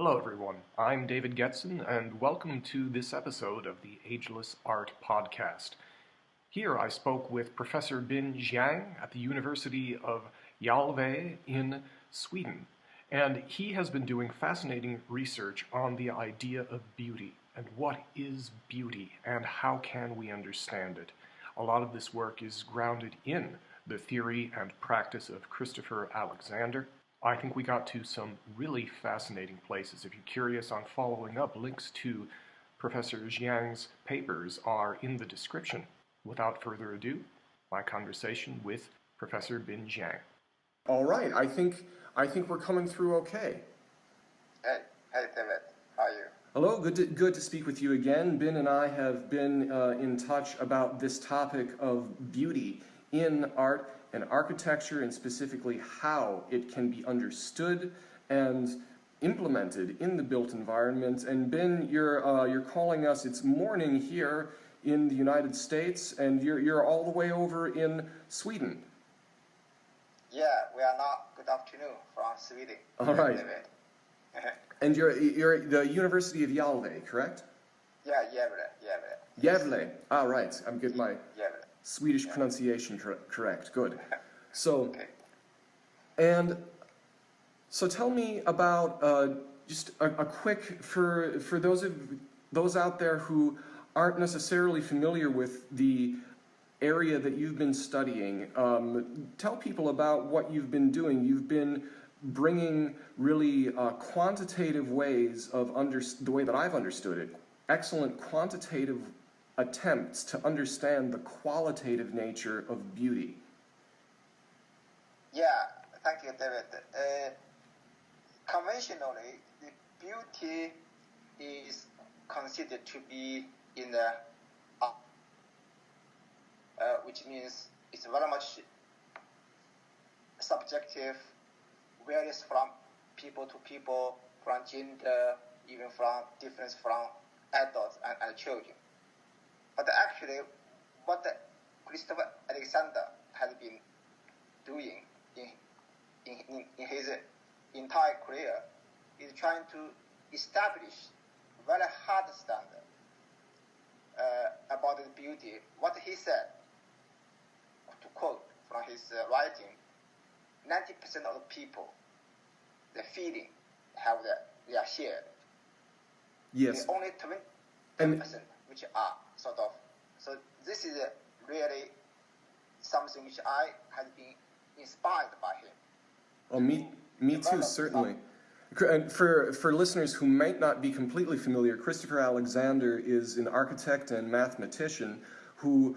Hello everyone, I'm David Getson, and welcome to this episode of the Ageless Art Podcast. Here I spoke with Professor Bin Jiang at the University of Gävle in Sweden, and he has been doing fascinating research on the idea of beauty, and what is beauty, and how can we understand it. A lot of this work is grounded in the theory and practice of Christopher Alexander. I think we got to some really fascinating places. If you're curious on following up, links to Professor Jiang's papers are in the description. Without further ado, my conversation with Professor Bin Jiang. All right, I think we're coming through okay. Hey David, how are you? Hello, good to speak with you again. Bin and I have been in touch about this topic of beauty in art and architecture, and specifically how it can be understood and implemented in the built environment. And Ben, you're calling us. It's morning here in the United States, and you're all the way over in Sweden. Yeah, we are now. Good afternoon from Sweden. All right. And you're the University of Gävle, correct? Yeah, Gävle. Gävle. Ah, right. I'm getting my Gävle. Swedish pronunciation correct. Good. So, Okay. and so tell me about just a quick, for those out there who aren't necessarily familiar with the area that you've been studying. Tell people about what you've been doing. You've been bringing really quantitative ways of the way that I've understood it. Excellent quantitative attempts to understand the qualitative nature of beauty. Yeah, thank you, David. Conventionally, the beauty is considered to be in the which means it's very much subjective, varies from people to people, from gender, even from difference from adults and children. But actually, what Christopher Alexander has been doing in his entire career is trying to establish very hard standard about the beauty. What he said, to quote from his writing, 90% of the people, the feeling they are shared. Yes. The only 10% which are sort of. So this is really something which I have been inspired by him. Oh, me too, certainly. And for listeners who might not be completely familiar, Christopher Alexander is an architect and mathematician who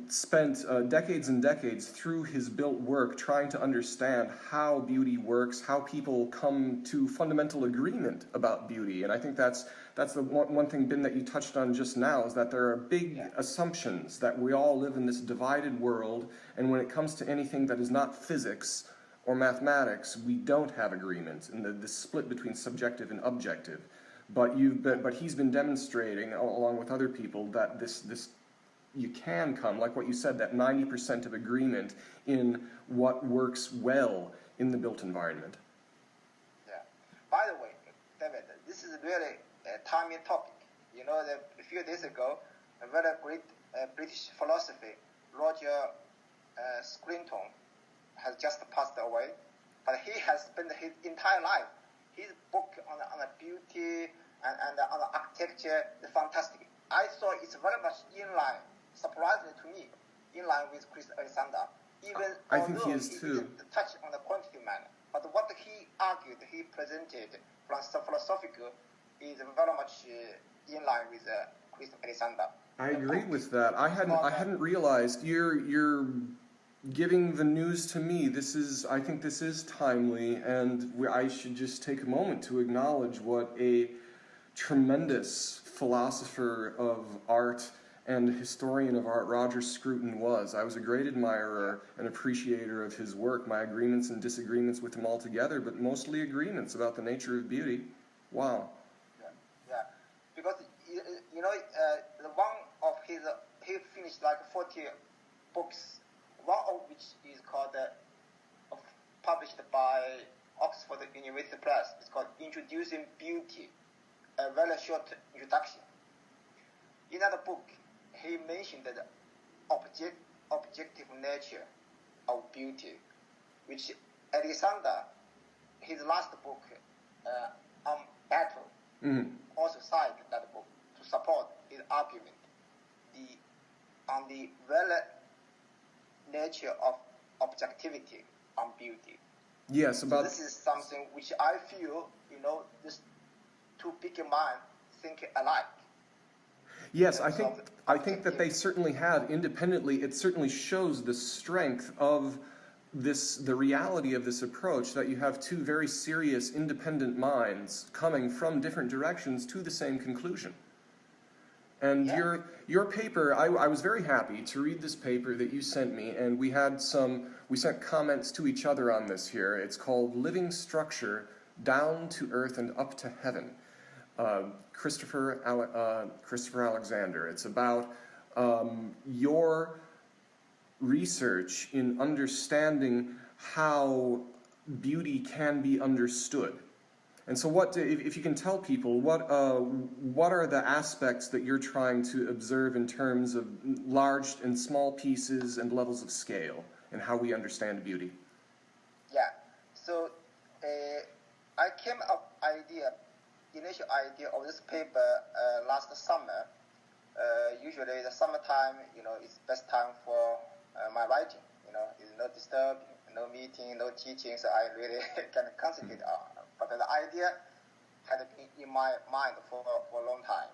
spent decades and decades through his built work trying to understand how beauty works, how people come to fundamental agreement about beauty. And I think that's the one thing, Ben, that you touched on just now, is that there are big assumptions that we all live in this divided world, and when it comes to anything that is not physics or mathematics, we don't have agreement in the split between subjective and objective. But he's been demonstrating, along with other people, that this you can come, like what you said, that 90% of agreement in what works well in the built environment. Yeah. By the way, David, this is really a timely topic. You know, a few days ago, a very great British philosopher, Roger Scruton, has just passed away. But he has spent his entire life, his book on the beauty and on the architecture is fantastic. I thought it's very much in line, surprisingly to me, in line with Chris Alexander. Even I think he is too. Didn't touch on the quantitative manner. But what he argued, he presented from philosophical is very much in line with Chris Alexander. I agree with that. I hadn't realized you're giving the news to me. I think this is timely, and I should just take a moment to acknowledge what a tremendous philosopher of art and historian of art Roger Scruton was. I was a great admirer and appreciator of his work, my agreements and disagreements with him altogether, but mostly agreements about the nature of beauty. Wow. Yeah. Because, you know, the one of his, he finished like 40 books, one of which is called, published by Oxford University Press. It's called Introducing Beauty, a very short introduction. In that book, he mentioned the objective nature of beauty, which Alexander, his last book on battle, also cited that book to support his argument on the very nature of objectivity on beauty. Yes, about. So this is something which I feel, these two big minds think alike. Yes, I think that they certainly have independently. It certainly shows the strength of the reality of this approach, that you have two very serious independent minds coming from different directions to the same conclusion. And your paper, I was very happy to read this paper that you sent me, and we sent comments to each other on this here. It's called Living Structure, Down to Earth and Up to Heaven. Christopher Alexander. It's about your research in understanding how beauty can be understood. And so if you can tell people, what are the aspects that you're trying to observe in terms of large and small pieces and levels of scale, and how we understand beauty? Yeah. So I came up initial idea of this paper last summer. Usually the summertime, is best time for my writing. It's no disturb, no meeting, no teaching, so I really can concentrate on. But the idea had been in my mind for a long time.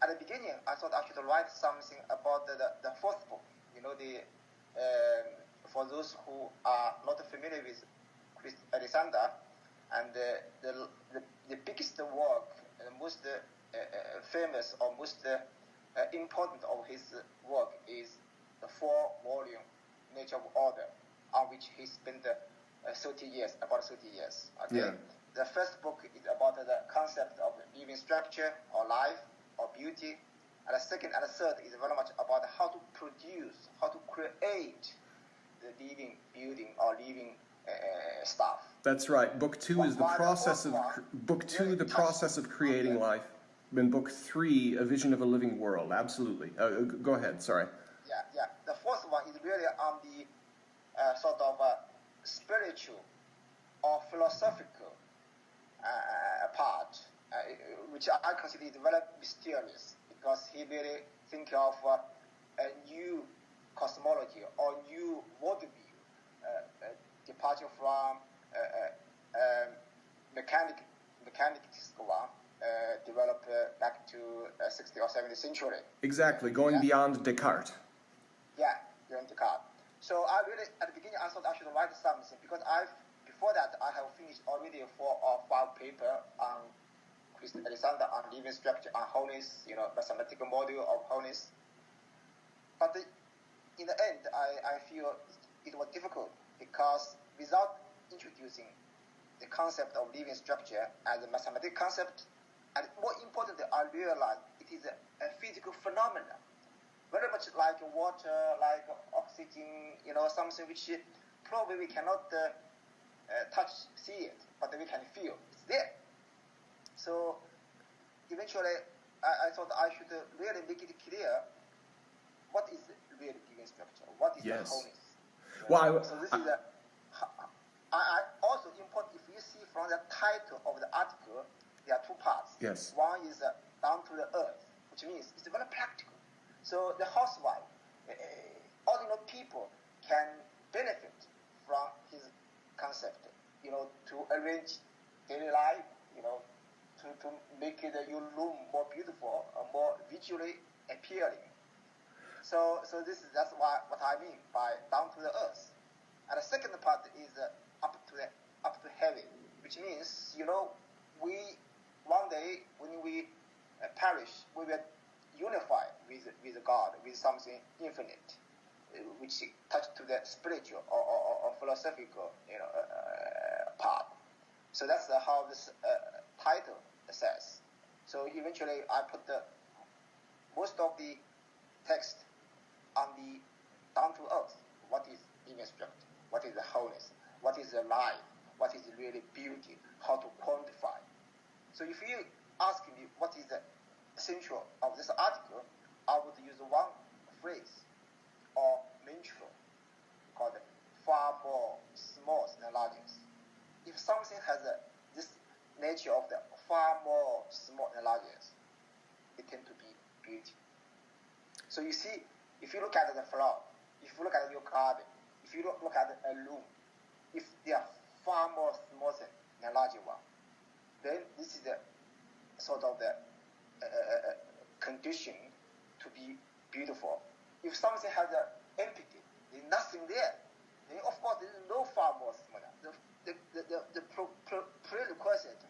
At the beginning, I thought I should write something about the fourth book. For those who are not familiar with Alexander, and the biggest work, the most famous or most important of his work is the 4-volume Nature of Order, on which he spent about 30 years. Okay? Yeah. The first book is about the concept of living structure or life or beauty, and the second and the third is very much about how to produce, how to create the living building or living stuff. That's right. Book 2 is the process of creating life. And Book 3, A Vision of a Living World. Absolutely. Go ahead. Sorry. Yeah. The fourth one is really on the sort of spiritual or philosophical part, which I consider is very mysterious, because he really think of a new cosmology or new worldview, departure from mechanics one, developed back to 60th or 70th century. Exactly, going beyond Descartes. Yeah, beyond Descartes. So I really, at the beginning, I thought I should write something, because before that, I have finished already 4 or 5 papers on Christopher Alexander, on living structure, on wholeness, mathematical model of wholeness. But in the end, I feel it was difficult, because without introducing the concept of living structure as a mathematical concept, and more importantly, I realized it is a physical phenomenon, very much like water, like oxygen, something which probably we cannot touch, see it, but we can feel it's there. So eventually, I thought I should really make it clear what is real living structure, what is the wholeness. Well, so this is I also important, if you see from the title of the article, there are 2 parts. Yes. One is down to the earth, which means it's very practical. So the housewife, ordinary people can benefit from his concept, to arrange daily life, to make your room more beautiful, more visually appealing. So that's what I mean by down to the earth. And the second part is up to heaven, which means we one day when we perish, we will unify with God, with something infinite, which touch to the spiritual or philosophical part. So that's how this title says. So eventually, I put most of the text on the down to earth. What is living structure? What is the wholeness? What is the life? What is the really beauty, how to quantify. So if you ask me what is the essential of this article, I would use one phrase or mantra called far more small than largest. If something has this nature of the far more small than largest, it tends to be beauty. So you see, if you look at the flower, if you look at your garden, if you look at a room, if they are far more small than larger one, then this is the sort of the condition to be beautiful. If something has an empty, there's nothing there, then of course there is no far more small. The prerequisite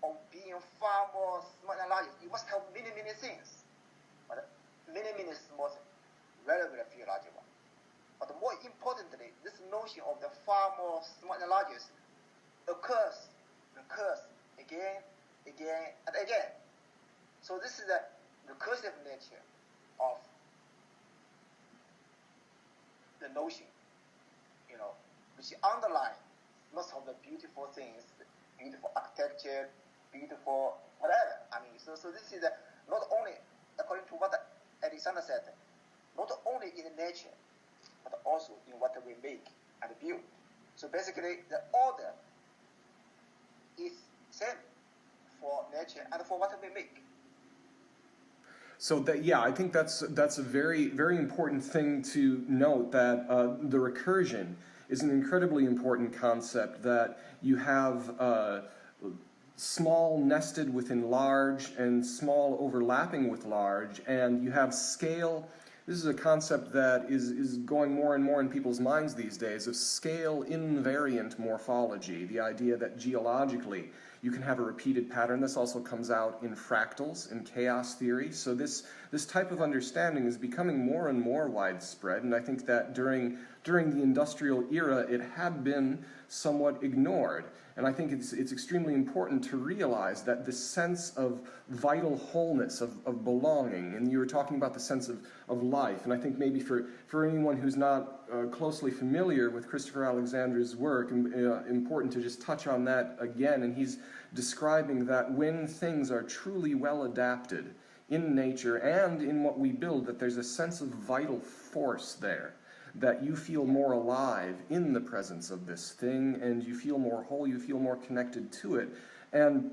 of being far more small than larger, you must have many things, but many small things, very few larger ones. But more importantly, this notion of the far more small than largest occurs again and again. So this is the recursive nature of the notion, which underlines most of the beautiful things, beautiful architecture, beautiful whatever. So this is not only, according to what Alexander said, not only in nature, but also in what we make and build. So basically, the order is same for nature and for what we make. So I think that's a very, very important thing to note, that the recursion is an incredibly important concept, that you have small nested within large and small overlapping with large, and you have scale. This is a concept that is going more and more in people's minds these days, of scale invariant morphology, the idea that geologically you can have a repeated pattern. This also comes out in fractals, in chaos theory. So this type of understanding is becoming more and more widespread, and I think that during the industrial era it had been somewhat ignored. And I think it's extremely important to realize that this sense of vital wholeness, of belonging, and you were talking about the sense of life, and I think maybe for anyone who's not closely familiar with Christopher Alexander's work, important to just touch on that again. And he's describing that when things are truly well adapted in nature and in what we build, that there's a sense of vital force there, that you feel more alive in the presence of this thing, and you feel more whole, you feel more connected to it. And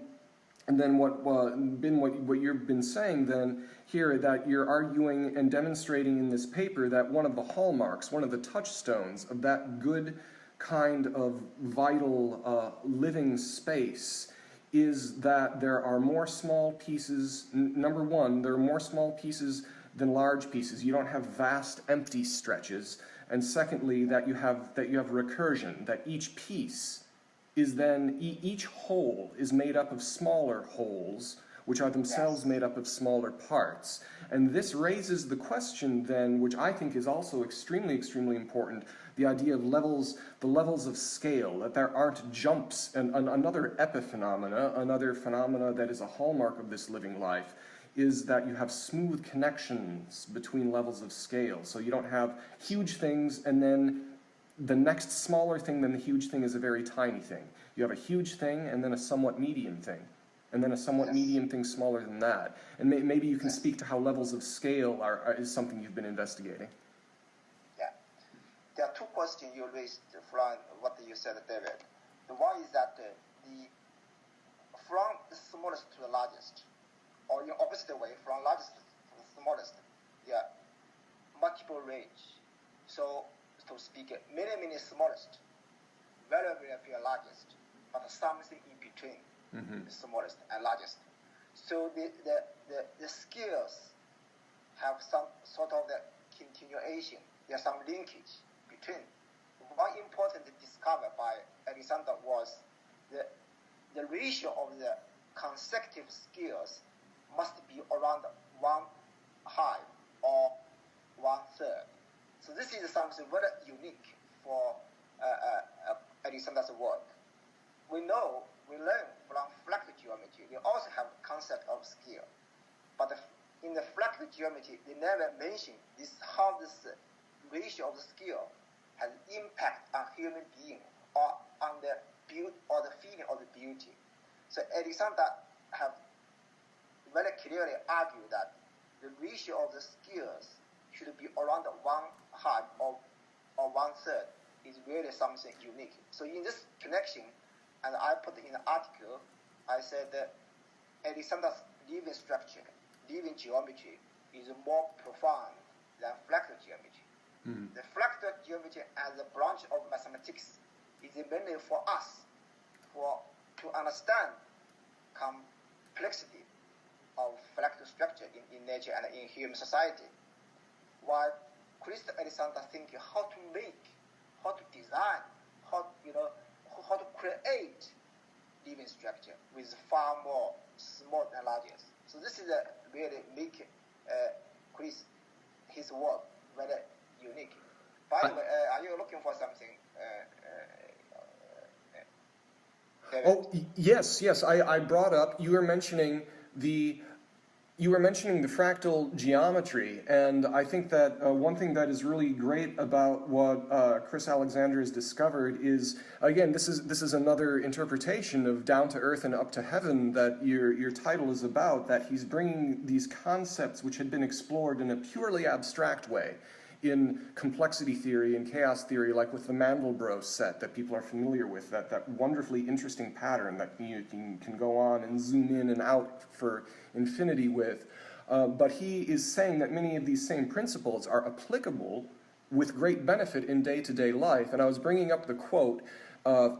then what you've been saying then here, that you're arguing and demonstrating in this paper that one of the hallmarks, one of the touchstones of that good kind of vital living space is that there are more small pieces. Number one, there are more small pieces than large pieces. You don't have vast empty stretches. And secondly, that you have recursion, that each piece is then, each whole is made up of smaller wholes, which are themselves made up of smaller parts. And this raises the question then, which I think is also extremely, extremely important, the idea of the levels of scale, that there aren't jumps. And another epiphenomena, another phenomena that is a hallmark of this living life, is that you have smooth connections between levels of scale. So you don't have huge things and then the next smaller thing than the huge thing is a very tiny thing. You have a huge thing and then a somewhat medium thing, and then a somewhat medium thing smaller than that. And maybe you can speak to how levels of scale is something you've been investigating. Yeah. There are two questions you raised from what you said, David. The one is that from the smallest to the largest, or in opposite way, from largest to the smallest, multiple range. So, to speak, many smallest, very few largest, but something in between the smallest and largest. So the scales have some sort of the continuation. There's some linkage between. One important discovery by Alexander was the ratio of the consecutive scales must be around 1/2 or 1/3. So this is something very unique for Alexander's work. We learn from fractal geometry, they also have concept of scale. But in the fractal geometry, they never mention how this ratio of the scale has impact on human being or on the beauty or the feeling of the beauty. So Alexander have very clearly argued that the ratio of the skills should be around 1/2 or 1/3 is really something unique. So in this connection, and I put in the article, I said that Alexander's living structure, living geometry is more profound than fractal geometry. Mm. The fractal geometry as a branch of mathematics is mainly for us, to understand complexity of fractal structure in nature and in human society. While Christ Alexander thinking how to make, how to design, how to create living structure with far more small and larger. So this is really make Chris his work very unique. By the way, are you looking for something? Oh yes. I brought up, you were mentioning the fractal geometry, and I think that one thing that is really great about what Chris Alexander has discovered is, again, this is another interpretation of down to earth and up to heaven that your title is about, that he's bringing these concepts which had been explored in a purely abstract way in complexity theory and chaos theory, like with the Mandelbrot set that people are familiar with, that wonderfully interesting pattern that you can go on and zoom in and out for infinity with. But he is saying that many of these same principles are applicable with great benefit in day-to-day life. And I was bringing up the quote,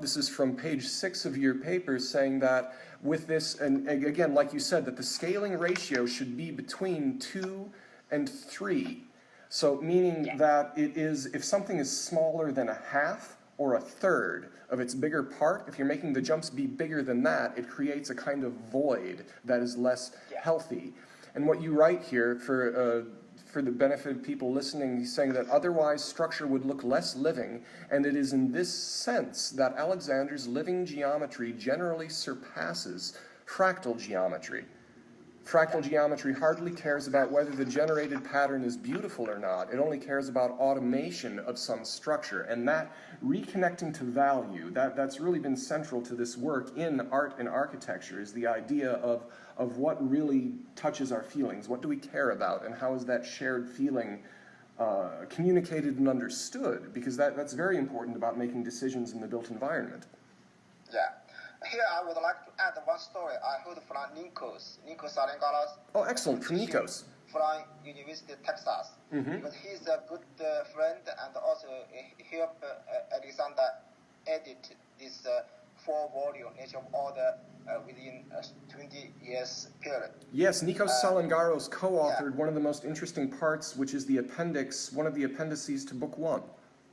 this is from page 6 of your paper, saying that with this, and again, like you said, that the scaling ratio should be between 2 and 3. So meaning that it is, if something is smaller than 1/2 or 1/3 of its bigger part, if you're making the jumps be bigger than that, it creates a kind of void that is less healthy. And what you write here, for the benefit of people listening, he's saying that otherwise structure would look less living, and it is in this sense that Alexander's living geometry generally surpasses fractal geometry. Fractal geometry hardly cares about whether the generated pattern is beautiful or not. It only cares about automation of some structure. And that reconnecting to value, that's really been central to this work in art and architecture, is the idea of what really touches our feelings. What do we care about, and how is that shared feeling communicated and understood? Because that's very important about making decisions in the built environment. Yeah. Here I would like to add one story I heard from Nikos Salengaros. Oh, excellent, from Nikos. From University of Texas. Mm-hmm. Because he's a good friend, and also he helped Alexander edit this 4-volume Nature of Order within a 20 years period. Yes, Nikos Salengaros co-authored one of the most interesting parts, which is the appendix, one of the appendices to Book 1.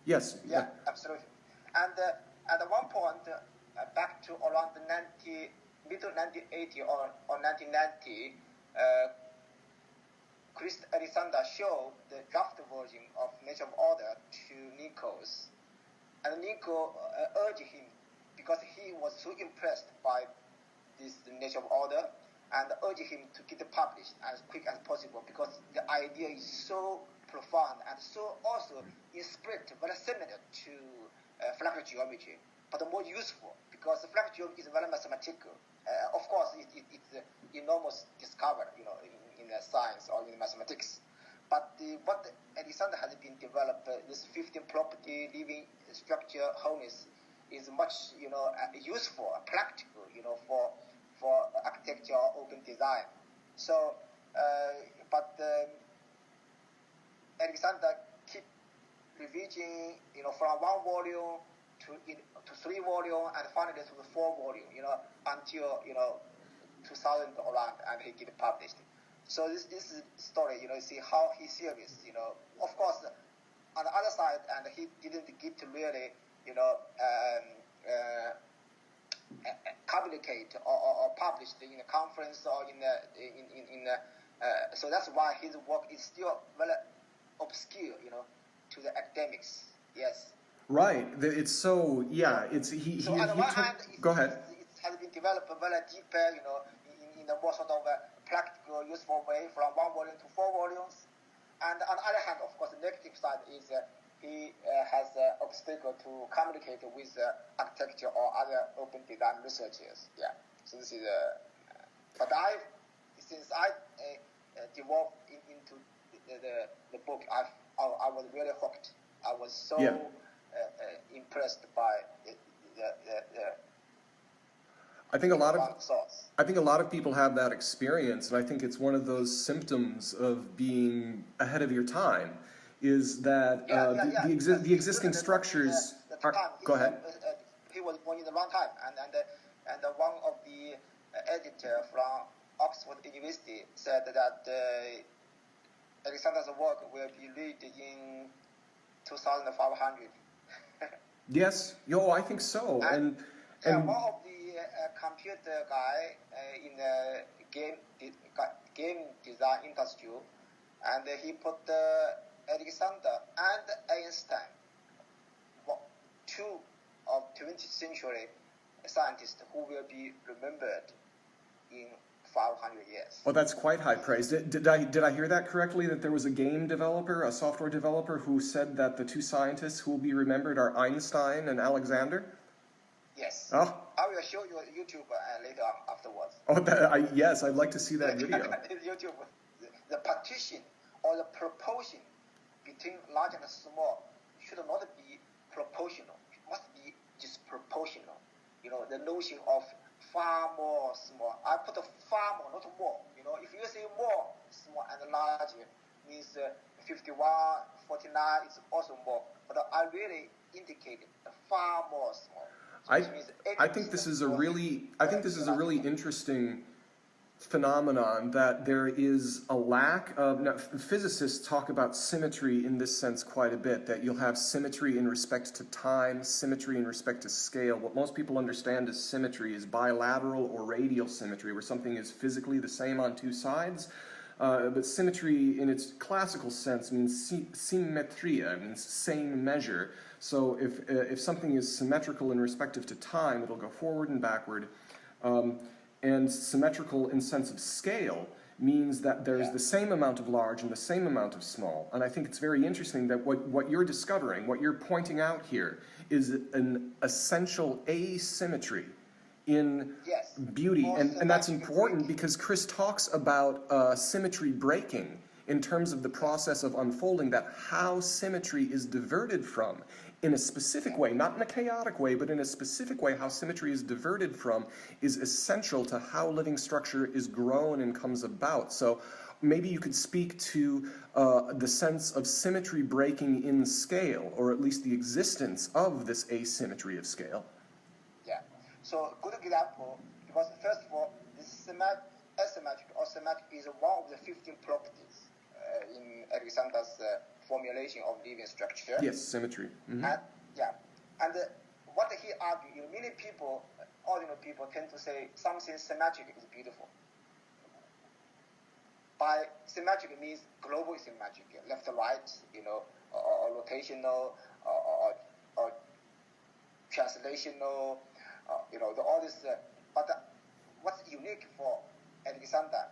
Yes. Yeah, absolutely. And at one point, back to around the middle 1980 or 1990, Chris Alexander showed the draft version of Nature of Order to Nikos. And Nico urged him, because he was so impressed by this Nature of Order, and urged him to get it published as quick as possible, because the idea is so profound and so also in spirit very similar to fractal geometry, but more useful, because the fractal geometry is very mathematical. Of course, it's an enormous discovery, in science or in mathematics. But what Alexander has been developed, this 15-property living structure wholeness, is much, useful, practical, for architecture or open design. So, Alexander keep revising, from 1 volume to 3 volume, and finally to the 4 volume, until 2000 around, and he get published. So this is story, see how he's serious, Of course, on the other side, and he didn't get to really, communicate or published in a conference or so that's why his work is still very obscure, to the academics. Yes. Right. It's so, So on the one hand, go ahead. It has been developed very deeper, in a more sort of a practical, useful way, from 1 volume to 4 volumes. And on the other hand, of course, the negative side is he has obstacle to communicate with architecture or other open design researchers. Yeah. So this is but since I developed into the book, I was really hooked. I was so impressed by the I think a lot of people have that experience, and I think it's one of those symptoms of being ahead of your time. Is that the existing structures are? Go ahead. He was born in the wrong time, and one of the editor from Oxford University said that Alexander's work will be read in 2500. Yes, I think so. And one of the computer guy in the game design industry, and he put Alexander and Einstein, two of 20th century scientists who will be remembered in 500 years. Well, that's quite high praise. Did I hear that correctly, that there was a game developer, a software developer, who said that the two scientists who will be remembered are Einstein and Alexander? Yes. Oh. I will show you on YouTube later afterwards. Oh, yes, I'd like to see that video. YouTube, the partition or the proportion between large and small should not be proportional. It must be disproportional. The notion of far more small. I put far more, not more. If you say more small and large, means 51, 49 is also more. But I really indicated far more small. So I think this is a really interesting phenomenon, that there is a lack of. Now, physicists talk about symmetry in this sense quite a bit, that you'll have symmetry in respect to time, symmetry in respect to scale. What most people understand as symmetry is bilateral or radial symmetry, where something is physically the same on two sides. But symmetry in its classical sense means symmetria, means same measure. So if something is symmetrical in respect to time, it'll go forward and backward. And symmetrical in sense of scale means that there's the same amount of large and the same amount of small. And I think it's very interesting that what you're discovering, what you're pointing out here, is an essential asymmetry in beauty. And that's important because Chris talks about symmetry breaking in terms of the process of unfolding, that how symmetry is diverted from in a specific way, not in a chaotic way, but in a specific way, how symmetry is diverted from is essential to how living structure is grown and comes about. So maybe you could speak to the sense of symmetry breaking in scale, or at least the existence of this asymmetry of scale. Yeah. So good example, because first of all, this asymmetric or symmetric is one of the 15 properties in Alexander's formulation of living structure. Yes, symmetry. Mm-hmm. And what he argued, many people, ordinary people, tend to say something symmetric is beautiful. By symmetric means global symmetric, left, right, or rotational, or translational, all this. But what's unique for Alexander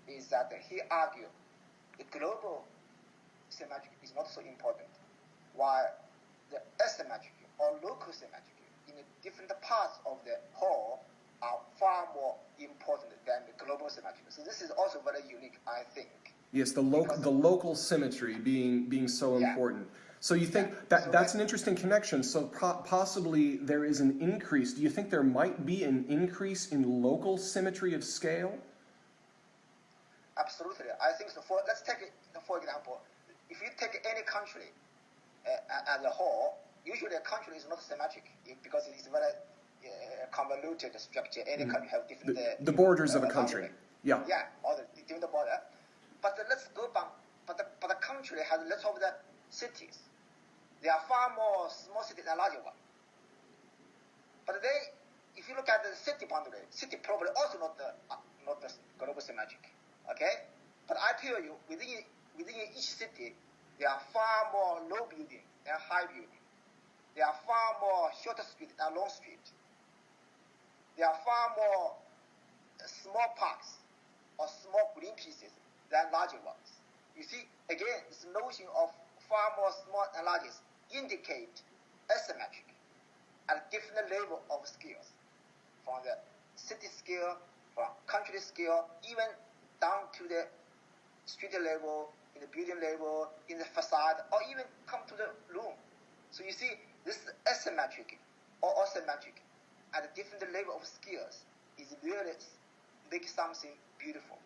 is that he argued the global symmetric is not so important, while the asymmetric or local symmetric in the different parts of the whole are far more important than the global symmetry. So this is also very unique, I think. Yes, the local symmetry being so important. So you think that's an interesting connection. So possibly there is an increase. Do you think there might be an increase in local symmetry of scale? Absolutely. I think so. Let's take it, for example, if you take any country as a whole, usually a country is not symmetric because it is very convoluted structure. Any country have different... the borders of a country. Yeah. Yeah, or the different border. But let's go back. But the country has lots of the cities. There are far more small cities than larger ones. But if you look at the city boundary, city probably also not the global symmetric. Okay? But I tell you, within each city, there are far more low building than high building. There are far more short street than long street. There are far more small parks or small green pieces than larger ones. You see, again, this notion of far more small and largest indicate asymmetry. level of skills, from the city scale, from country scale, even down to the street level, in the building level, in the facade, or even come to the room. So you see, this is asymmetric or asymmetric at a different level of skills is really make something beautiful.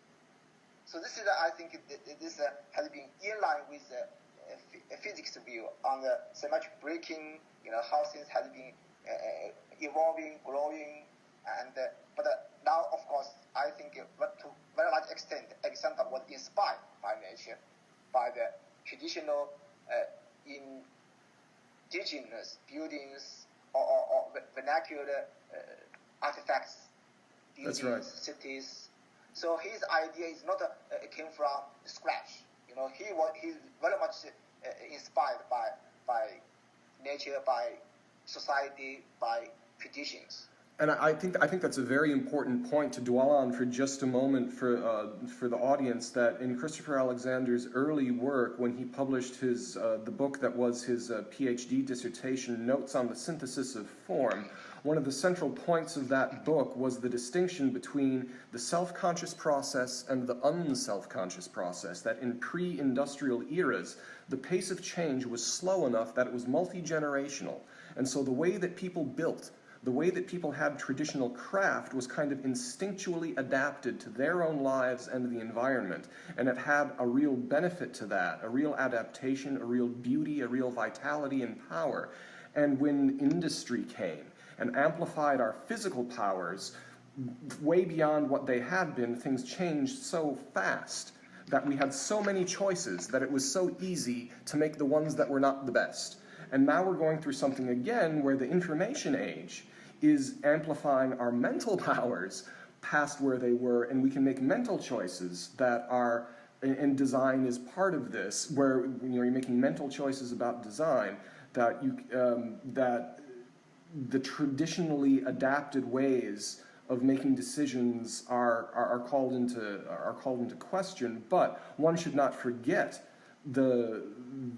So this is, I think, this has been in line with the physics view on the symmetric breaking, how things has been evolving, growing, and but now, of course, I think to very large extent, Alexander was inspired by nature, by the traditional indigenous buildings or vernacular artifacts, buildings, That's right. cities. So his idea is not came from scratch. He's very much inspired by nature, by society, by traditions. And I think that's a very important point to dwell on for just a moment for the audience, that in Christopher Alexander's early work, when he published his the book that was his PhD dissertation, Notes on the Synthesis of Form, one of the central points of that book was the distinction between the self-conscious process and the unselfconscious process, that in pre-industrial eras, the pace of change was slow enough that it was multi-generational. And so the way that people built, the way that people had traditional craft was kind of instinctually adapted to their own lives and the environment. And it had a real benefit to that, a real adaptation, a real beauty, a real vitality and power. And when industry came and amplified our physical powers way beyond what they had been, things changed so fast that we had so many choices that it was so easy to make the ones that were not the best. And now we're going through something again where the information age is amplifying our mental powers past where they were, and we can make mental choices that are, and design is part of this, where you're making mental choices about design that that the traditionally adapted ways of making decisions are called into question. But one should not forget the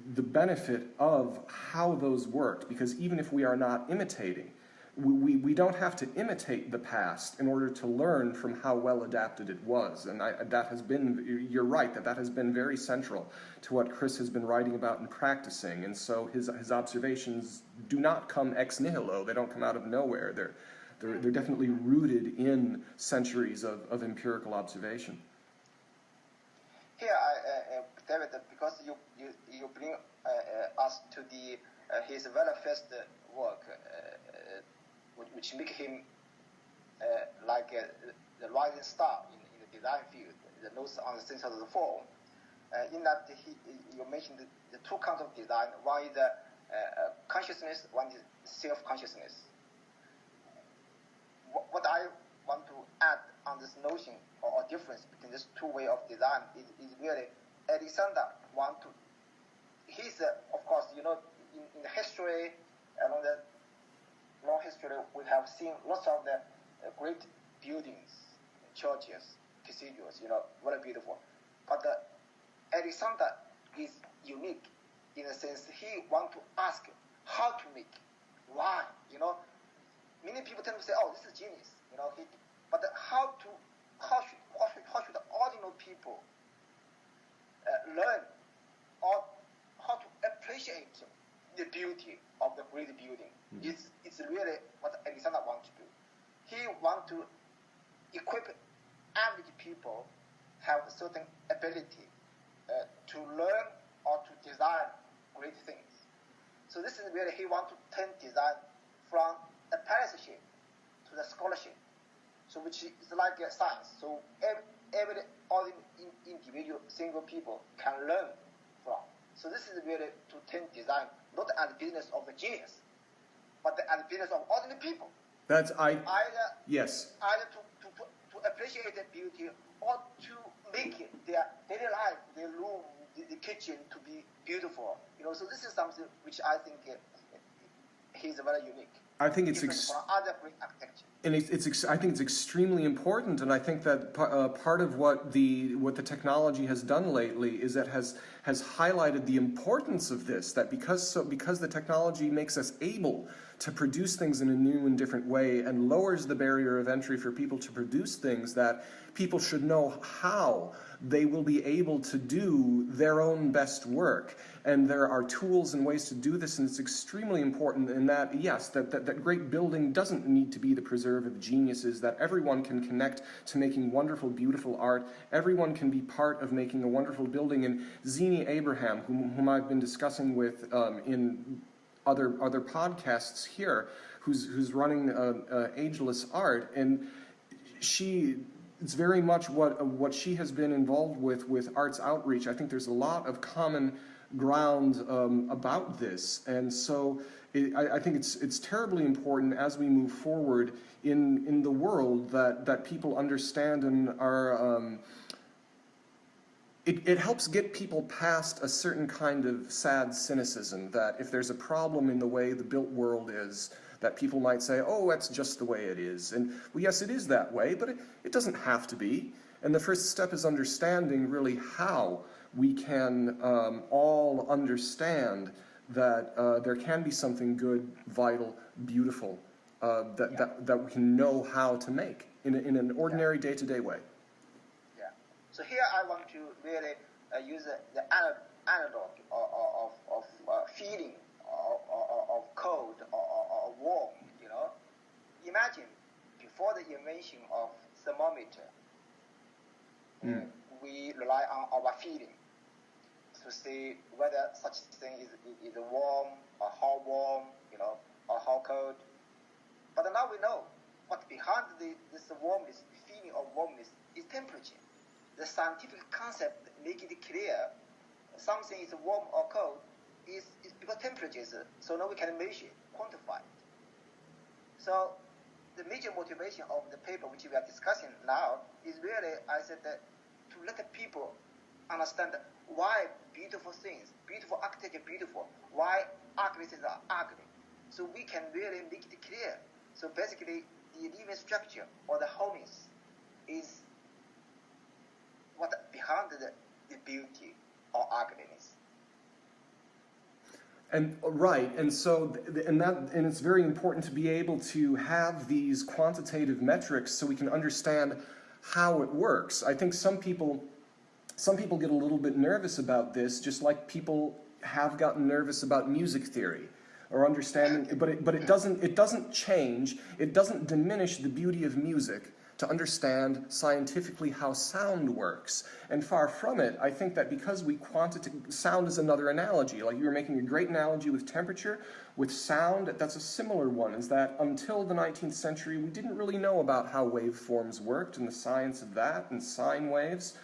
benefit of how those worked, because even if we are not imitating, we don't have to imitate the past in order to learn from how well adapted it was. And that has been, you're right, that has been very central to what Chris has been writing about and practicing. And so his observations do not come ex nihilo. They don't come out of nowhere. They're definitely rooted in centuries of empirical observation. Here, David, because you bring us to his very first work, which make him like the rising star in the design field, the Notes on the Synthesis of the Form. In that, you mentioned the two kinds of design. One is consciousness, one is self-consciousness. What I want to add on this notion or difference between these two ways of design is really Alexander want to. He's of course, in the history, along the long history, we have seen lots of the great buildings, churches, cathedrals, very beautiful. But Alexander is unique in a sense. He want to ask how to make, why, Many people tend to say, "Oh, this is genius," but how should ordinary people learn or how to appreciate the beauty of the great building? Mm-hmm. It's really what Alexander wants to do. He wants to equip average people have certain ability to learn or to design great things. So this is really he wants to turn design from apprenticeship to the scholarship, so which is like a science. So every individual, single people can learn from. So this is really to turn design not as the business of the genius, but as the business of ordinary people. That's Yes. Either to appreciate the beauty or to make their daily life, their room, the kitchen to be beautiful. So this is something which I think he's very unique. I think it's from other Greek architecture. And I think it's extremely important, and I think that part of what the technology has done lately is that has highlighted the importance of this. That because the technology makes us able to produce things in a new and different way and lowers the barrier of entry for people to produce things, that people should know how they will be able to do their own best work. And there are tools and ways to do this, and it's extremely important in that, yes, that great building doesn't need to be the preserve of geniuses, that everyone can connect to making wonderful, beautiful art. Everyone can be part of making a wonderful building. And Zini Abraham, whom I've been discussing with in other podcasts here, who's running Ageless Art, and it's very much what she has been involved with arts outreach. I think there's a lot of common ground about this, and so I think it's terribly important as we move forward in the world that people understand and are. It helps get people past a certain kind of sad cynicism that if there's a problem in the way the built world is, that people might say, oh, that's just the way it is. And well, yes, it is that way, but it doesn't have to be. And the first step is understanding really how we can all understand that there can be something good, vital, beautiful, that we can know how to make in an ordinary day-to-day way. Yeah. So here I want to really use the analog of feeling of code or warm, you know. Imagine before the invention of thermometer, we rely on our feeling to see whether such thing is warm or how warm, you know, or how cold. But now we know what behind this warmness, feeling of warmness, is temperature. The scientific concept make it clear something is warm or cold is because temperature is, so now we can measure, quantify it. So the major motivation of the paper which we are discussing now is really, I said, that to let the people understand why beautiful things, beautiful architecture, beautiful, why ugly things are ugly. So we can really make it clear. So basically, the living structure or the wholeness is what behind the beauty or ugliness. And right, and so and it's very important to be able to have these quantitative metrics so we can understand how it works. I think some people get a little bit nervous about this, just like people have gotten nervous about music theory or understanding. But it doesn't change. It doesn't diminish the beauty of music to understand scientifically how sound works. And far from it, I think that because sound is another analogy. Like you were making a great analogy with temperature, with sound, that's a similar one, is that until the 19th century, we didn't really know about how waveforms worked and the science of that, and sine waves,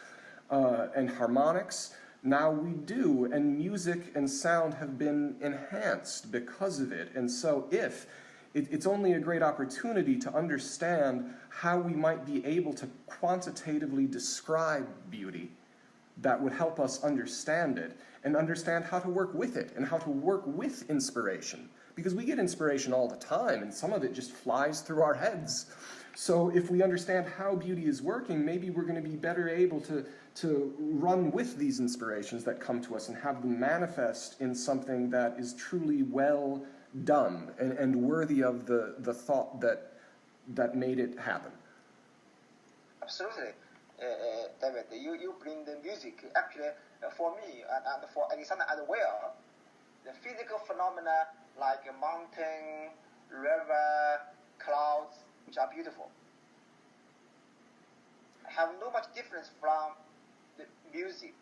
and harmonics. Now we do, and music and sound have been enhanced because of it. And so it's only a great opportunity to understand how we might be able to quantitatively describe beauty that would help us understand it and understand how to work with it and how to work with inspiration. Because we get inspiration all the time and some of it just flies through our heads. So if we understand how beauty is working, maybe we're going to be better able to run with these inspirations that come to us and have them manifest in something that is truly well done and worthy of the thought that made it happen. Absolutely, David. You bring the music. Actually, for me and for Alexander as well, the physical phenomena like a mountain, river, clouds, which are beautiful, have no much difference from the music,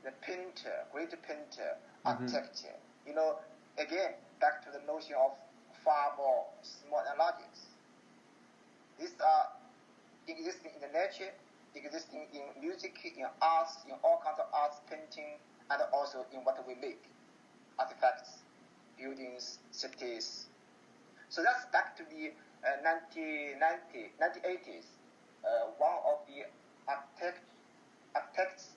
the painter, great painter, architecture. You know, again, back to the notion of far more small analogies. These are existing in the nature, existing in music, in arts, in all kinds of arts, painting, and also in what we make, artifacts, buildings, cities. So that's back to the 1980s. One of the architects,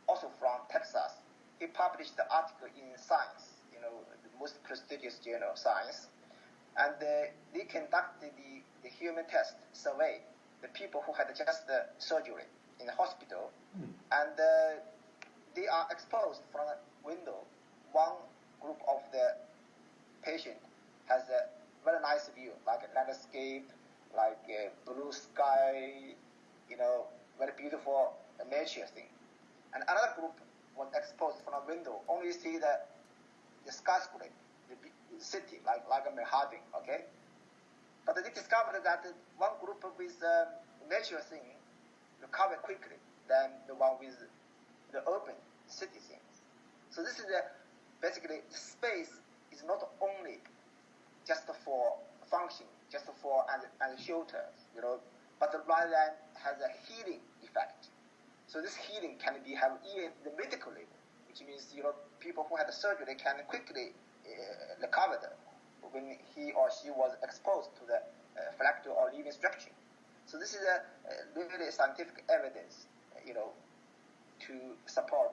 also from Texas, he published the article in Science, you know, the most prestigious journal of science, And they conducted the human test survey, the people who had just the surgery in the hospital, and they are exposed from a window. One group of the patient has a very nice view, like a landscape, like a blue sky, very beautiful nature thing. And another group was exposed from a window, only see the skyscraper, the city, like a Manhattan, okay? But they discovered that one group with nature thing recovered quickly than the one with the urban city things. So this is basically space is not only just for function, just for as shelters, but rather than has a healing effect. So this healing can have even the medical level, which means people who had the surgery can quickly recover when he or she was exposed to the fractal or living structure. So this is really scientific evidence, to support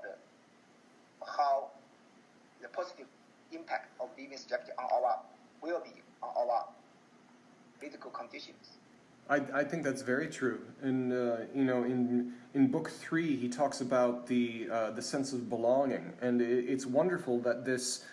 how the positive impact of living structure on our well-being, on our medical conditions. I think that's very true. And in book 3, he talks about the sense of belonging, and it's wonderful that this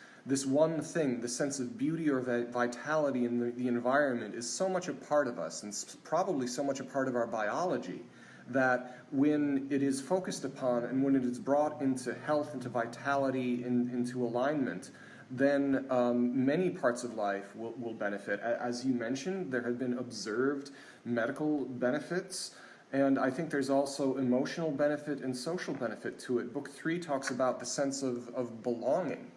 one thing, the sense of beauty or vitality in the environment, is so much a part of us, and probably so much a part of our biology, that when it is focused upon and when it is brought into health, into vitality, into alignment, then many parts of life will benefit. As you mentioned, there have been observed medical benefits, and I think there's also emotional benefit and social benefit to it. Book 3 talks about the sense of belonging.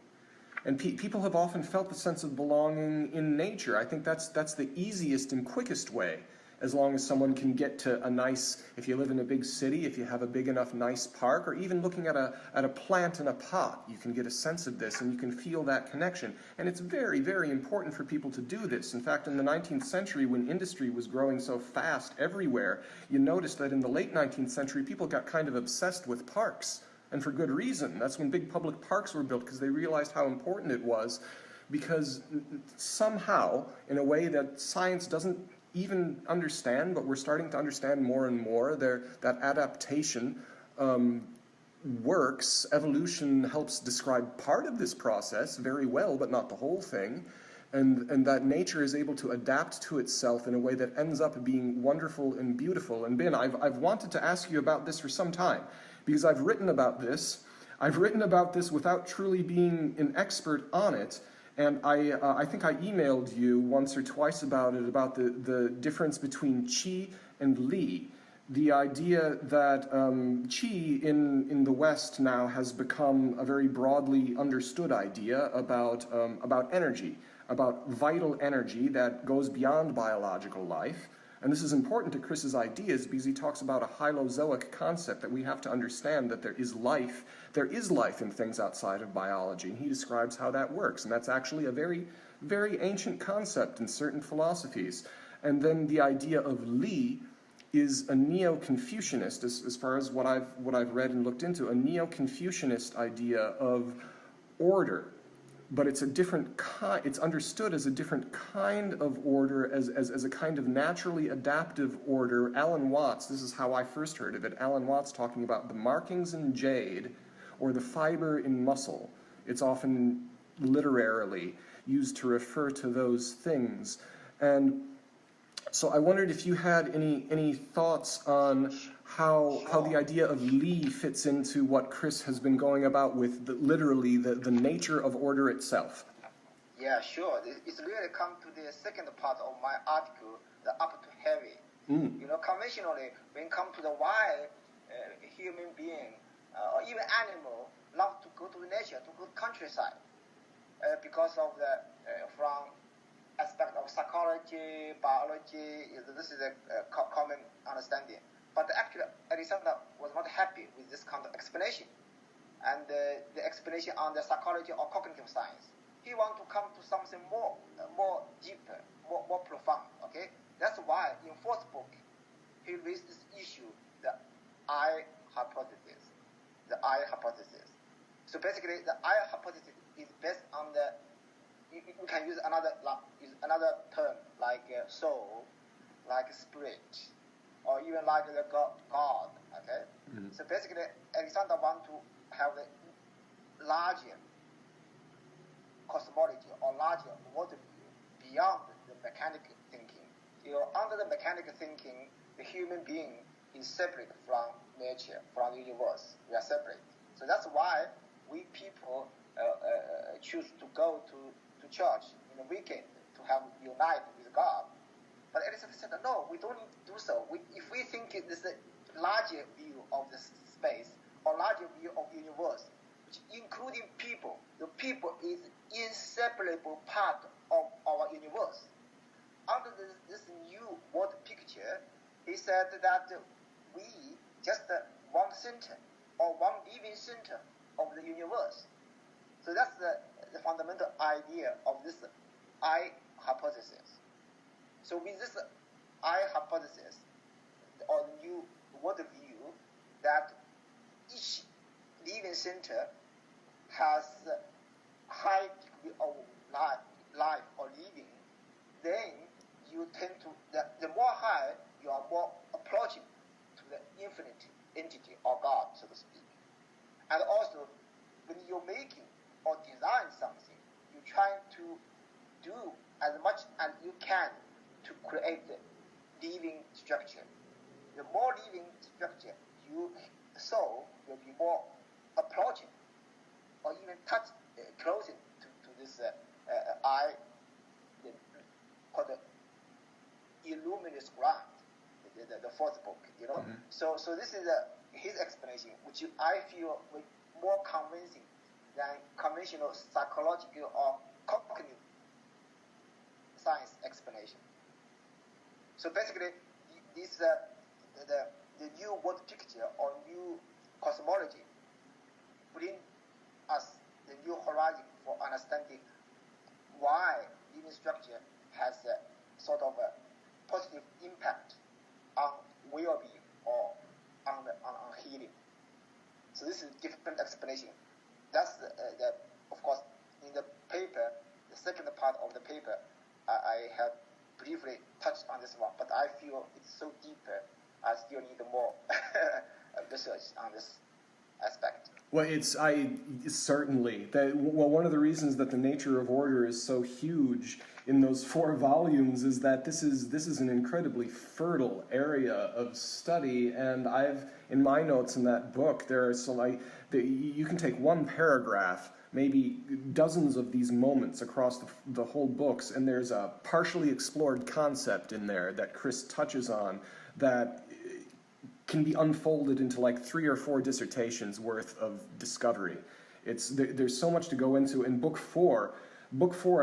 And people have often felt the sense of belonging in nature. I think that's the easiest and quickest way, as long as someone can get to a nice, if you live in a big city, if you have a big enough nice park, or even looking at a plant in a pot, you can get a sense of this and you can feel that connection. And it's very, very important for people to do this. In fact, in the 19th century, when industry was growing so fast everywhere, you noticed that in the late 19th century, people got kind of obsessed with parks. And for good reason. That's when big public parks were built, because they realized how important it was, because somehow, in a way that science doesn't even understand, but we're starting to understand more and more, that adaptation works. Evolution helps describe part of this process very well, but not the whole thing. And that nature is able to adapt to itself in a way that ends up being wonderful and beautiful. And Ben, I've wanted to ask you about this for some time, because I've written about this. I've written about this without truly being an expert on it, and I think I emailed you once or twice about it, about the difference between qi and li. The idea that qi in the West now has become a very broadly understood idea about energy, about vital energy that goes beyond biological life. And this is important to Chris's ideas, because he talks about a hylozoic concept, that we have to understand that there is life in things outside of biology, and he describes how that works. And that's actually a very, very ancient concept in certain philosophies. And then the idea of Li is a Neo-Confucianist, as far as what I've read and looked into, a Neo-Confucianist idea of order. But it's a different it's understood as a different kind of order, as a kind of naturally adaptive order. Alan Watts, this is how I first heard of it, Alan Watts talking about the markings in jade or the fiber in muscle. It's often literarily used to refer to those things. And so I wondered if you had any thoughts on how the idea of Li fits into what Chris has been going about with literally the nature of order itself. Yeah, sure. It's really come to the second part of my article, the up to heavy. Conventionally, when it comes to the why human being or even animal love to go to nature, to go to countryside, because of the from aspect of psychology, biology, this is a common understanding. But actually, Alexander was not happy with this kind of explanation, and the explanation on the psychology or cognitive science. He wants to come to something more deeper, more profound. Okay, that's why in fourth book he raised this issue, the I hypothesis. The I hypothesis. So basically, the I hypothesis is based on the you can use another term like soul, like spirit, or even like the God. Okay. Mm-hmm. So basically, Alexander wants to have the larger cosmology or larger worldview beyond the mechanical thinking. Under the mechanical thinking, the human being is separate from nature, from the universe. We are separate. So that's why we people choose to go to church in the weekend to have unite with God. But Alexander said, no, we don't do so. If we think there's a larger view of the space or larger view of the universe, which including people, the people is inseparable part of our universe. Under this new world picture, he said that we just one center or one living center of the universe. So that's the fundamental idea of this I hypothesis. So with this I hypothesis, or the new worldview, that each living center has a high degree of life or living, then you tend to, the more high, you are more approaching to the infinite entity or God, so to speak. And also, when you're making or design something, you're trying to do as much as you can to create the living structure. The more living structure you soul will be more approaching or even touch closing to this I called the Illuminous Ground, the fourth book. Mm-hmm. So this is his explanation, which I feel more convincing than conventional psychological or cognitive science explanation. So basically, this the new world picture or new cosmology bring us the new horizon for understanding why living structure has a sort of a positive impact on well-being or on healing. So this is a different explanation. That's of course, in the paper, the second part of the paper, I have briefly touched on this one, but I feel it's so deeper, I still need more research on this aspect. Well, certainly that. Well, one of the reasons that the nature of order is so huge in those 4 volumes is that this is an incredibly fertile area of study. And in my notes in that book, there are some you can take one paragraph, maybe dozens of these moments across the whole books, and there's a partially explored concept in there that Chris touches on that can be unfolded into like 3 or 4 dissertations worth of discovery. There's so much to go into. In book 4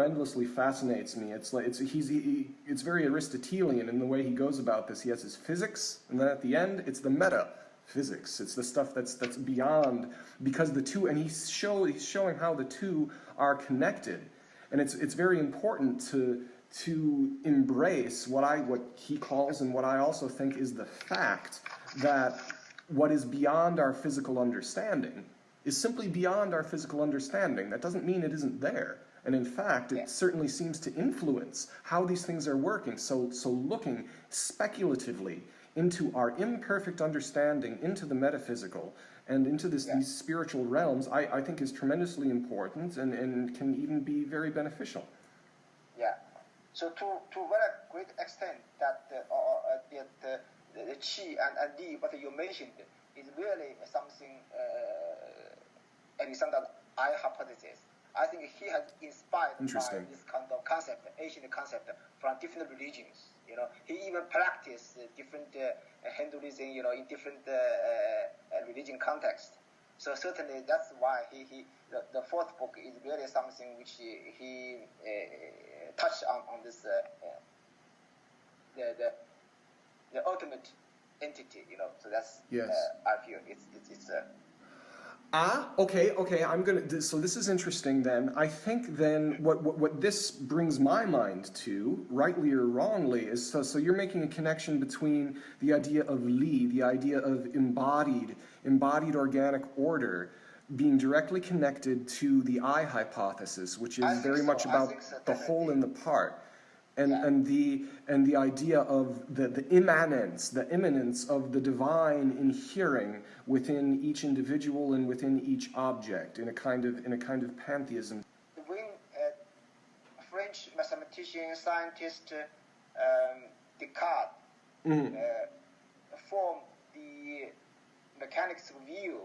endlessly fascinates me. It's very Aristotelian in the way he goes about this. He has his physics, and then at the end, it's the metaphysics. It's the stuff that's beyond, because the two, and he's showing how the two are connected, and it's very important to embrace what he calls, and what I also think is the fact, that what is beyond our physical understanding is simply beyond our physical understanding. That doesn't mean it isn't there. And in fact, it certainly seems to influence how these things are working. So looking speculatively into our imperfect understanding, into the metaphysical, and into these spiritual realms, I think is tremendously important and can even be very beneficial. Yeah. So to a very great extent, that the Qi and Li, what you mentioned, is really something Alexander I hypothesis. I think he has inspired by this kind of concept, ancient concept, from different religions. He even practiced different Hinduism, in different religion contexts. So certainly that's why the 4th book is really something which he touched on this the ultimate entity. So that's I feel it's. Okay. I'm gonna. So this is interesting. Then I think then what this brings my mind to, rightly or wrongly, is so you're making a connection between the idea of Li, the idea of embodied organic order, being directly connected to the I hypothesis, which is very much about the whole and the part. And the idea of the immanence, the immanence of the divine inhering within each individual and within each object in a kind of pantheism. When French mathematician, scientist Descartes formed the mechanics view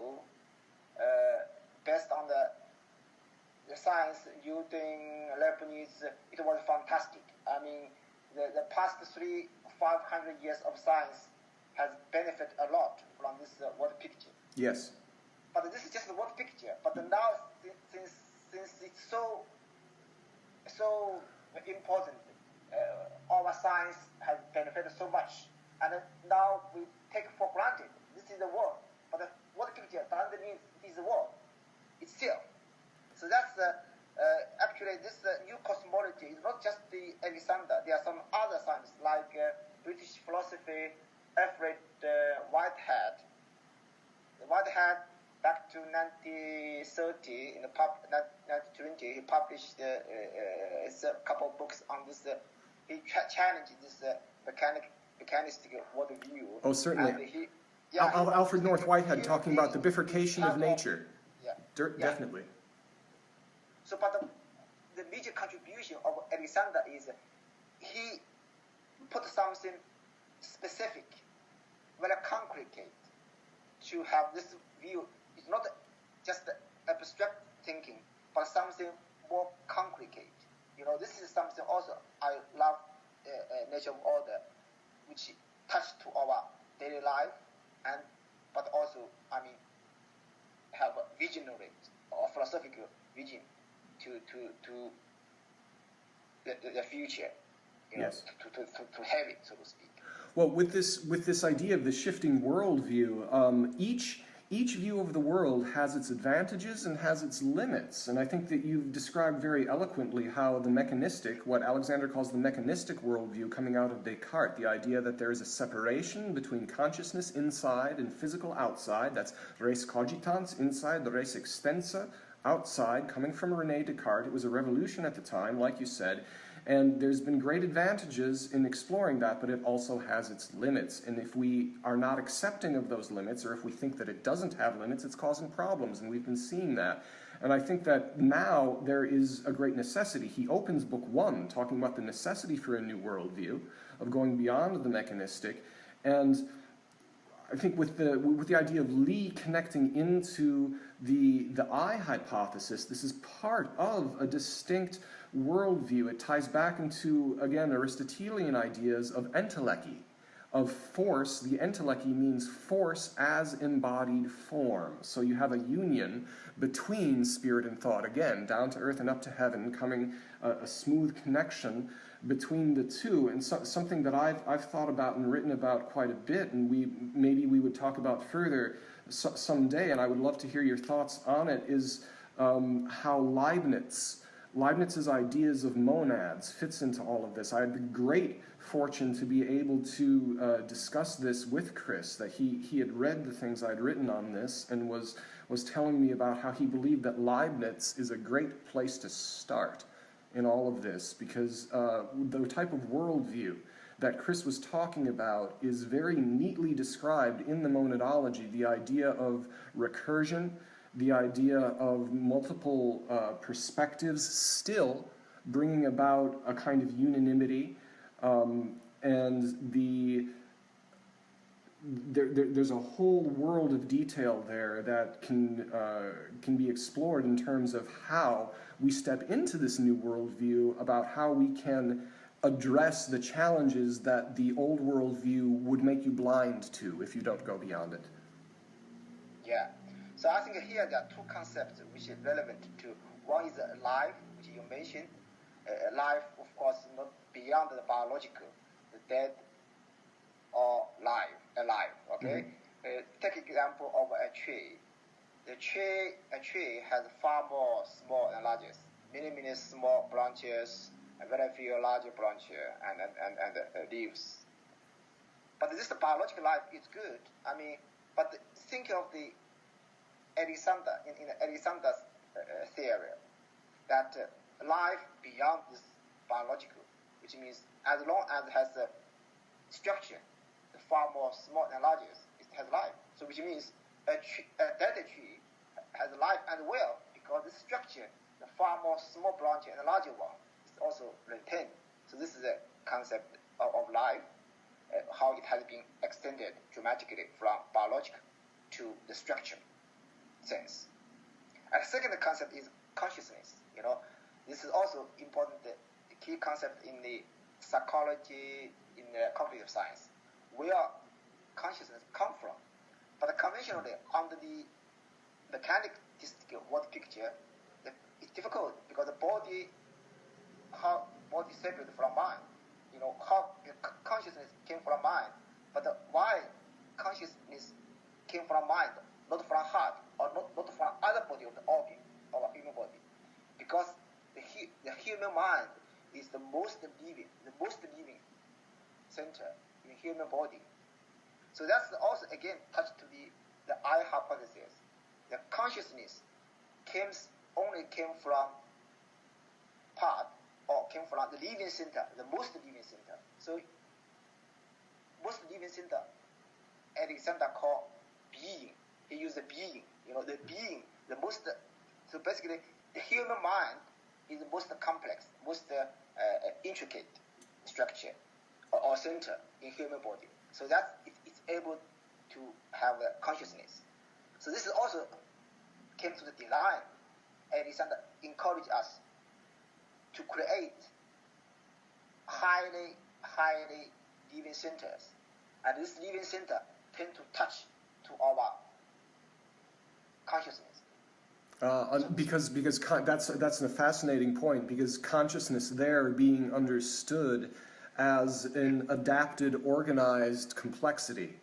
based on the science using Leibniz, it was fantastic. I mean, the past 500 years of science has benefited a lot from this word picture. Yes. But this is just a word picture. But now, since it's so important, our science has benefited so much, and now we take for granted this is the world. But the word picture doesn't mean it is the world itself. So that's actually this new cosmology is not just the Alexander. There are some other scientists like British philosophy, Alfred Whitehead. Whitehead, back to 1930, in the 1920, he published a couple of books on this. He challenged this mechanistic worldview. Oh, certainly. Alfred North Whitehead talking about the bifurcation of nature. Definitely. So, but the major contribution of Alexander is he put something specific, very concrete, to have this view. It's not just abstract thinking, but something more concrete. You know, this is something also I love nature of order, which touch to our daily life, but also, I mean, have a visionary or philosophical vision to the future, you know, to have it, so to speak. Well, with this idea of the shifting worldview, each view of the world has its advantages and has its limits, and I think that you've described very eloquently how the mechanistic, what Alexander calls the mechanistic worldview coming out of Descartes, the idea that there is a separation between consciousness inside and physical outside, that's res cogitans inside, the res extensa outside, coming from René Descartes. It was a revolution at the time, like you said, and there's been great advantages in exploring that, but it also has its limits. And if we are not accepting of those limits, or if we think that it doesn't have limits, it's causing problems, and we've been seeing that. And I think that now there is a great necessity. He opens Book 1 talking about the necessity for a new worldview, of going beyond the mechanistic, and I think with the idea of Lee connecting into the I hypothesis, this is part of a distinct worldview. It ties back into, again, Aristotelian ideas of entelechy, of force. The entelechy means force as embodied form. So you have a union between spirit and thought, again, down to earth and up to heaven, coming a smooth connection between the two, and something that I've thought about and written about quite a bit, and maybe we would talk about further someday, and I would love to hear your thoughts on it, is how Leibniz's ideas of monads fits into all of this. I had the great fortune to be able to discuss this with Chris, that he had read the things I'd written on this and was telling me about how he believed that Leibniz is a great place to start in all of this, because the type of worldview that Chris was talking about is very neatly described in the monadology. The idea of recursion, the idea of multiple perspectives still bringing about a kind of unanimity, and there's a whole world of detail there that can be explored in terms of how we step into this new worldview, about how we can address the challenges that the old worldview would make you blind to if you don't go beyond it. Yeah. So I think here there are two concepts which are relevant to. One is life, which you mentioned. Life, of course, not beyond the biological, the dead or alive. Okay. Take example of a tree. A tree has far more small and largest, many small branches, and very few larger branches and leaves. But this biological life is good. I mean, but think of the Alexander, in Alexander's theory, that life beyond this biological, which means as long as it has a structure, the far more small and larger, it has life. So which means a dead tree has life as well, because the structure, the far more small branch and the larger one, is also retained. So this is a concept of life, how it has been extended dramatically from biological to the structure sense. And the second concept is consciousness. This is also important, the key concept in the psychology, in the cognitive science, where consciousness come from. But conventionally, under the mechanistic word picture, it's difficult because the body, how body is separate from mind. How consciousness came from mind, but why consciousness came from mind, not from heart, or not from other body of the organ of a human body, because the human mind is the most living center in human body. So that's also again touched to the I hypothesis. The consciousness only came from part, or came from the living center, the most living center. So most living center, Alexander called being. He used the being, the being, the most. So basically, the human mind is the most complex, most intricate structure or center in human body. So that it's able to have a consciousness. So this is also came to the design. Alexander encouraged us to create highly living centers, and this living center tend to touch to our consciousness. Because that's a fascinating point, because consciousness there being understood as an adapted, organized complexity.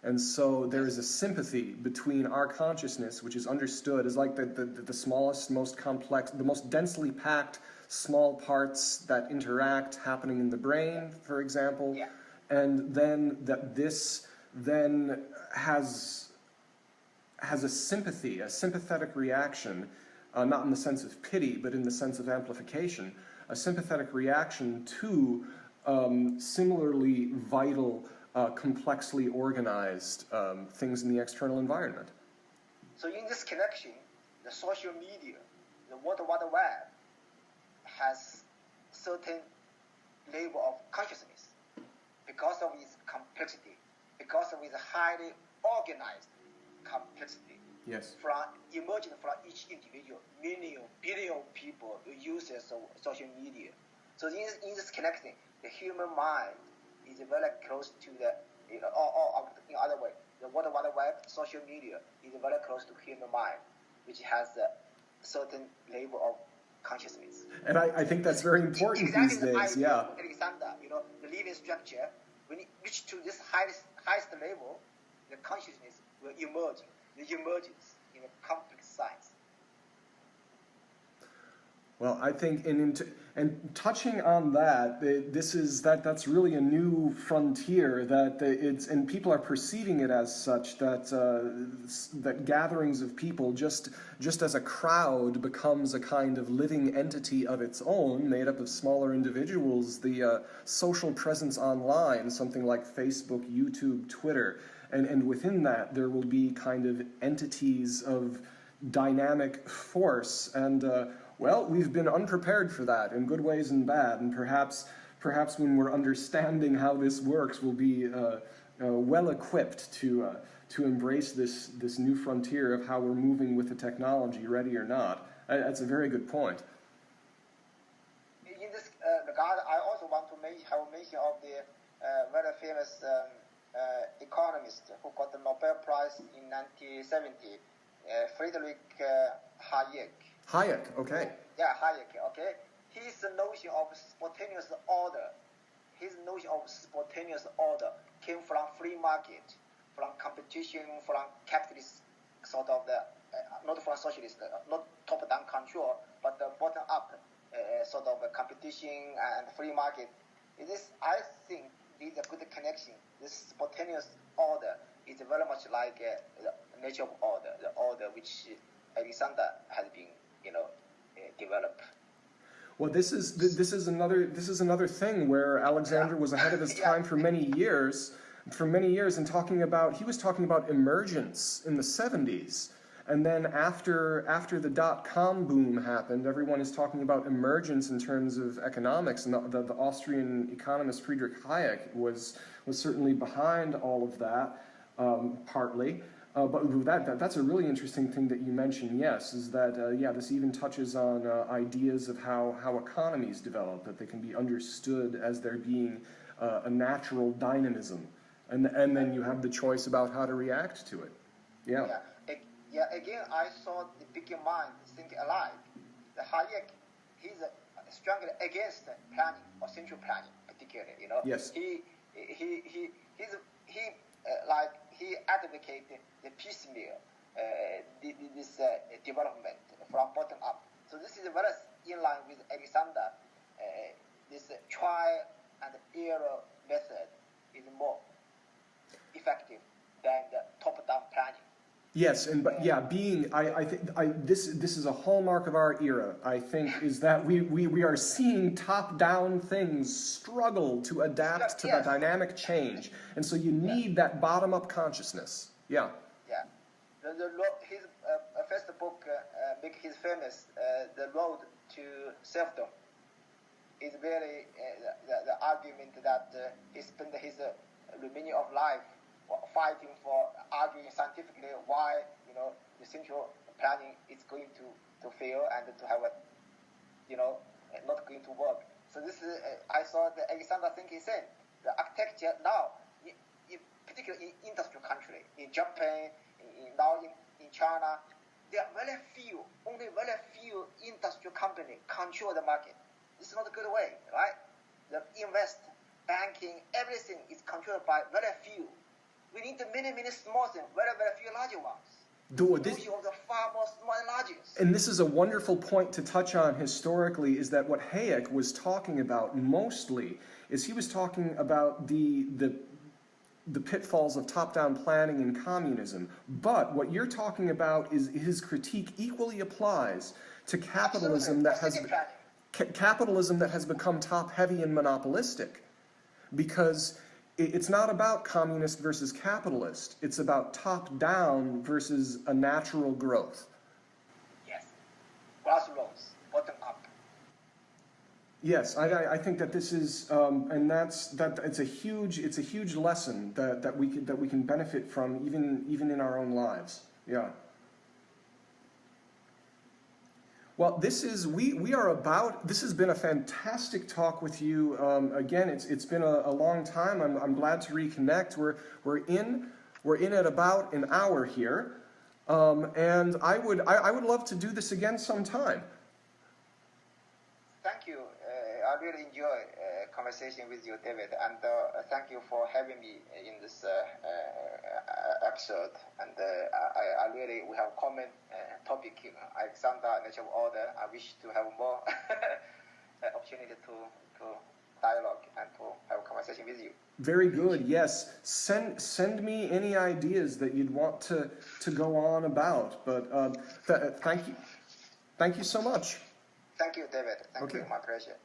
And so there is a sympathy between our consciousness, which is understood as like the smallest, most complex, the most densely packed small parts that interact happening in the brain, for example. Yeah. And then that this then has a sympathy, a sympathetic reaction, not in the sense of pity, but in the sense of amplification, a sympathetic reaction to similarly vital, complexly organized things in the external environment. So in this connection, the social media, the World Wide Web, has certain level of consciousness because of its complexity, because of its highly organized complexity. Yes. Emerging from each individual, billion people users of social media. So in this connecting, the human mind is very close to the, or in other way, the World Wide Web, social media is very close to human mind, which has a certain level of consciousness. And I think that's very important exactly these days, the yeah. Alexander, the living structure, when it reaches to this highest level, the consciousness will emerge. The emergence in a complex science. Well, I think, and touching on that, that's really a new frontier that and people are perceiving it as such, that gatherings of people, just as a crowd becomes a kind of living entity of its own, made up of smaller individuals, the social presence online, something like Facebook, YouTube, Twitter, and within that there will be kind of entities of dynamic force, and well, we've been unprepared for that in good ways and bad, and perhaps when we're understanding how this works, we'll be well equipped to embrace this new frontier of how we're moving with the technology, ready or not. That's a very good point. In this regard, I also want to have mention of the very famous economist who got the Nobel Prize in 1970, Friedrich Hayek. Hayek, okay. Yeah, Hayek, okay. His notion of spontaneous order, came from free market, from competition, from capitalist sort of not from socialist, not top-down control, but the bottom-up sort of competition and free market. I think, is a good connection. This spontaneous order is very much like nature of order, the order which Alexander has been, developed. Well, this is another thing where Alexander was ahead of his time for many years, and he was talking about emergence in the 70s. And then after the dot-com boom happened, everyone is talking about emergence in terms of economics, and the Austrian economist Friedrich Hayek was certainly behind all of that, partly. But that's a really interesting thing that you mentioned, yes, is that, this even touches on ideas of how economies develop, that they can be understood as there being a natural dynamism. And then you have the choice about how to react to it. Yeah, again, I saw the bigger mind think alike. The Hayek, he's strongly against planning or central planning, particularly. Yes. He advocated the piecemeal this development from bottom up. So this is very in line with Alexander. This trial and error method is more effective than the top-down planning. Yes, I think this is a hallmark of our era, I think, is that we are seeing top-down things struggle to adapt to the dynamic change, and so you need that bottom-up consciousness. Yeah. Yeah. His first book, make his famous, The Road to Selfdom, is very the argument that he spent his remaining of life fighting for arguing scientifically why the central planning is going to fail and to have not going to work. So this is I saw the Alexander thing he said. The architecture now, particularly in industrial country, in Japan, in China, there are only very few industrial companies control the market. This is not a good way, right? The banking, everything is controlled by very few. We need many small things, very few larger ones. The far more small and largest. And this is a wonderful point to touch on historically, is that what Hayek was talking about mostly is he was talking about the pitfalls of top-down planning and communism. But what you're talking about is his critique equally applies to capitalism that has become top-heavy and monopolistic, because it's not about communist versus capitalist. It's about top-down versus a natural growth. Yes, grassroots, bottom up. Yes, I think that this is, and it's a huge lesson that we can benefit from even in our own lives. Yeah. Well, this has been a fantastic talk with you. Again, it's been a long time. I'm glad to reconnect. We're in at about an hour here, and I would love to do this again sometime. Thank you. I really enjoy conversation with you, David, and thank you for having me in this episode. And we have a common topic, Alexander, nature of order. I wish to have more opportunity to dialogue and to have a conversation with you. Very good. Yes, send me any ideas that you'd want to go on about. But thank you so much. Thank you, David. Thank you. My pleasure.